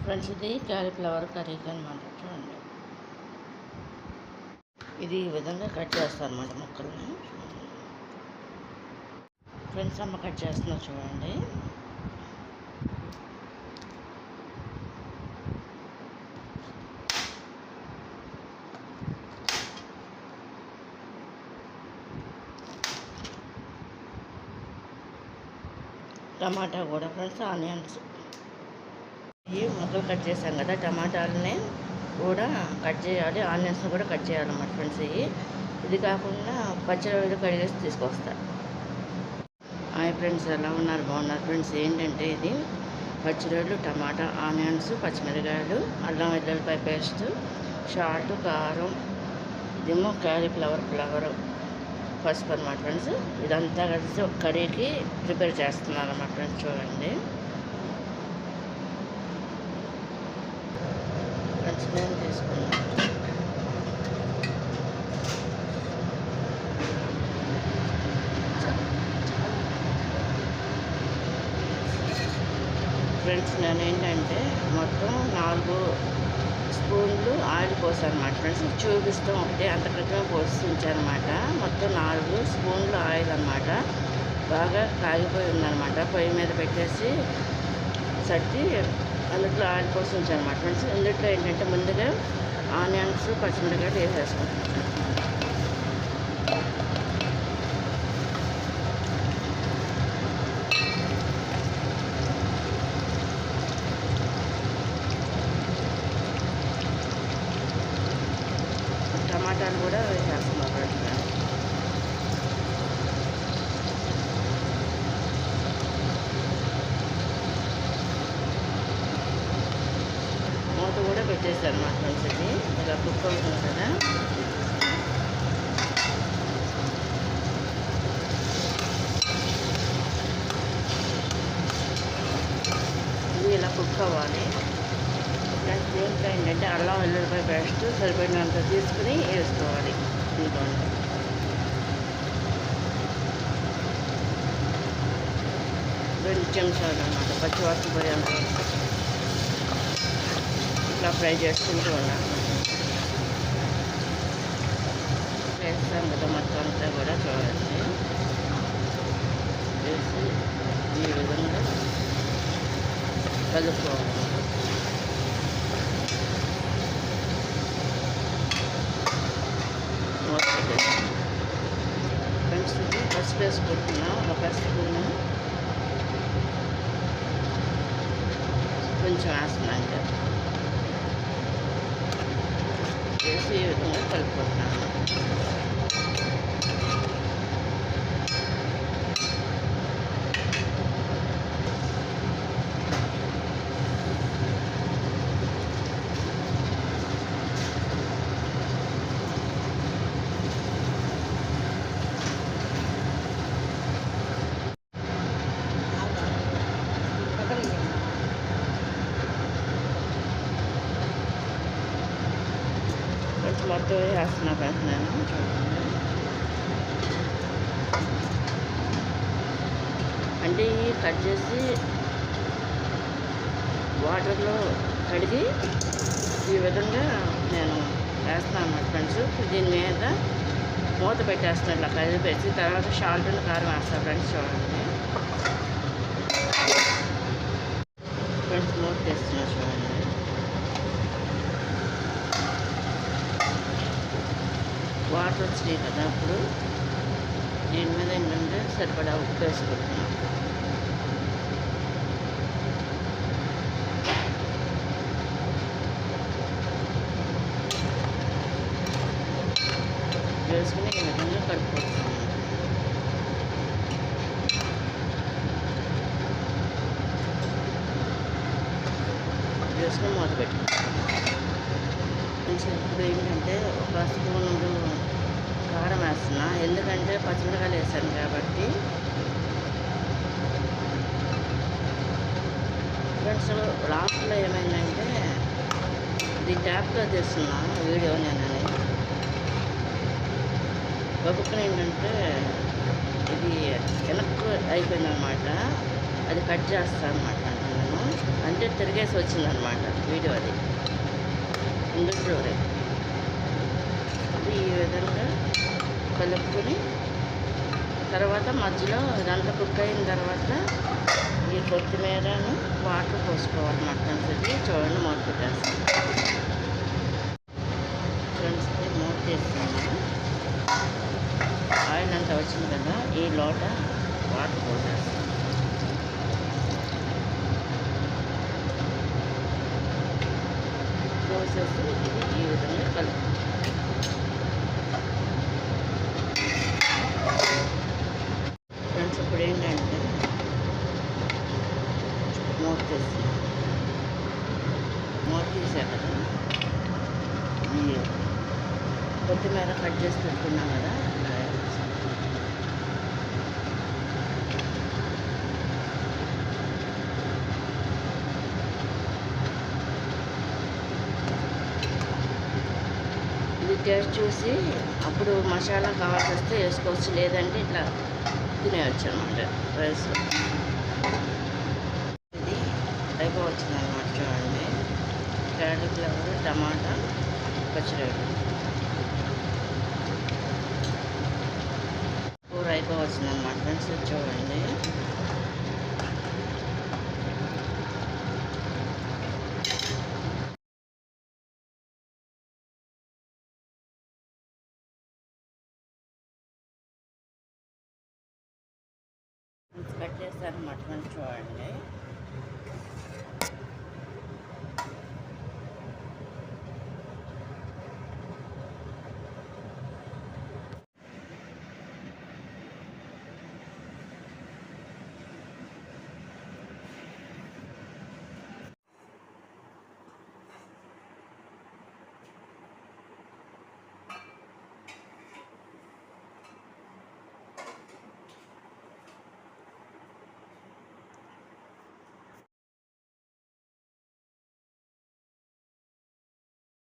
Friends, ఇది cauliflower curry అనమాట. చూడండి, ఇది ఈ విధంగా కట్ చేస్తాను అనమాట ముక్కల్ని. ఫ్రెండ్స్, అమ్మ కట్ చేస్తున్నారు చూడండి. టమాటా కూడా ఫ్రెండ్స్, ఆనియన్స్ ఈ ముక్కలు కట్ చేసాం కదా, టమాటాలని కూడా కట్ చేయాలి, ఆనియన్స్ కూడా కట్ చేయాలన్నమాట ఫ్రెండ్స్. ఇది కాకుండా పచ్చిరొయ్యలు కడిగేసి తీసుకొస్తా. హాయ్ ఫ్రెండ్స్, ఎలా ఉన్నారు? బాగున్నారు ఫ్రెండ్స్. ఏంటంటే ఇది పచ్చిరొయ్యలు, టమాటా, ఆనియన్స్, పచ్చిమిరకాయలు, అల్లం వెల్లుల్లిపాయ పేస్ట్, సాల్ట్, కారం, ఇదేమో క్యాలీఫ్లవర్ పసుపు అనమాట ఫ్రెండ్స్. ఇదంతా కలిసి ఒక కర్రీకి ప్రిపేర్ చేస్తున్నాను అన్నమాట ఫ్రెండ్స్. చూడండి ఫ్రెండ్స్, నేను తీసుకున్నాను. ఫ్రెండ్స్, నేను ఏంటంటే మొత్తం 4 స్పూన్లు ఆయిల్ పోసాను అనమాట ఫ్రెండ్స్. చూపిస్తాం ఒకటి, అంత క్రితమే పోసి ఉంచానమాట. మొత్తం 4 స్పూన్లు ఆయిల్ అనమాట. బాగా కాగిపోయి ఉందన్నమాట. పొయ్యి మీద పెట్టేసి సట్టి అందులో ఆయిల్ పోసి ఉంచాను అనమాట ఫ్రెండ్స్. ఇందులో ఏంటంటే ముందుగా ఆనియన్స్, పచ్చిమిరకాయలు వేసేసుకుంటాం. టమాటాలు కూడా వేసేస్తున్నాం ఫ్రెండ్స్. మూత కూడా పెట్టేస్తాను అన్నమాట ఫ్రెండ్స్. ఇది ఇలా కుక్ అవుతుంది కదా. ఇది ఇలా కుక్ అవ్వాలి. ఫ్రెండ్స్, దీంట్లో ఏంటంటే అల్లం వెల్లుల్లిపాయ పేస్ట్ సరిపడినంత తీసుకుని వేసుకోవాలి. దీంట్లో 2 చెంచాలు అన్నమాట. పచ్చివాసన పోయేంత ఇట్లా ఫ్రై చేసుకుంటూ ఉన్నాను. వేస్తాం కదా మొత్తం అంతా కూడా. చూడండి, వేసి ఈ విధంగా కలుపుకోవాలి. ఫ్రెండ్స్, ఇది పసుపు వేసుకుంటున్నాం. ఒక స్పూను కొంచెం వేస్తున్నాం కదా, వేసి ఈ విధంగా కలుపుకుంటున్నాను. మొత్తం వేస్తున్నా ఫ్రెండ్స్ నేను. అంటే ఈ కట్ చేసి వాటర్లో కడిగి ఈ విధంగా నేను వేస్తాను అన్నమాట ఫ్రెండ్స్. దీని మీద మూత పెట్టేస్తాను ఇట్లా కలిపేసి. తర్వాత సాల్ట్ అండ్ కారం వేస్తాను ఫ్రెండ్స్. చూడండి ఫ్రెండ్స్, మూత వేస్తున్నా చూడండి. వాటర్ వచ్చినాయి కదా, అప్పుడు దీని మీద ఏంటంటే సరిపడా ఉప్పు వేసుకుంటున్నాం. వేసుకుని ఈ విధంగా కలుపుకుంటున్నాం. వేసుకుని మూత పెట్టుకుంటాం. ఇప్పుడు ఏంటంటే ఒక స్పూను కారం వేస్తున్నా, ఎందుకంటే పచ్చిమిరకాయలు వేసాను కాబట్టి. ఫ్రెండ్స్, లాస్ట్లో ఏమైందంటే ఇది ట్యాప్లో తీస్తున్నా వీడియో నేనని. ఒక్కొక్కరు ఏంటంటే ఇది వెనక్కు అయిపోయిందనమాట. అది కట్ చేస్తాను అనమాట నేను. అంటే తిరిగేసి వచ్చిందనమాట వీడియో అది ఇందులోనే. అది ఈ విధంగా కలుపుకొని తర్వాత మధ్యలో ఇదంతా కుక్ అయిన తర్వాత ఈ కొత్తిమీరను వాటర్ పోసుకోవాలన్నమాట ఫ్రెండ్స్. ఇది చూడండి మూత పెట్టేస్తాను ఫ్రెండ్స్. మూత తీస్తున్నాను. ఆయిల్ అంతా వచ్చింది కదా, ఈ లోట వాటర్ పోసేస్తాను. పోసేసి ఇది ఈ విధంగా కలుపు. ఫ్రెండ్స్ ఇప్పుడు ఏంటంటే మూత తీసా కదా, ఈ కొత్తిమీర కట్ చేసి పెట్టుకున్నాం కదా, ఇది టేస్ట్ చూసి అప్పుడు మసాలా కావాల్సి వస్తే వేసుకోవచ్చు, లేదంటే ఇట్లా తినేయచ్చు అనమాట రైస్. ఇది అయిపోవచ్చిందన్నమాట చూడండి. క్యాలీఫ్లవర్ టమాటా పచ్చిరొయ్య కూర అయిపోవచ్చిందన్నమాట ఫ్రెండ్స్. చూడండి కట్ చేస్తారన్నమాట ఫ్రెండ్స్. చూడండి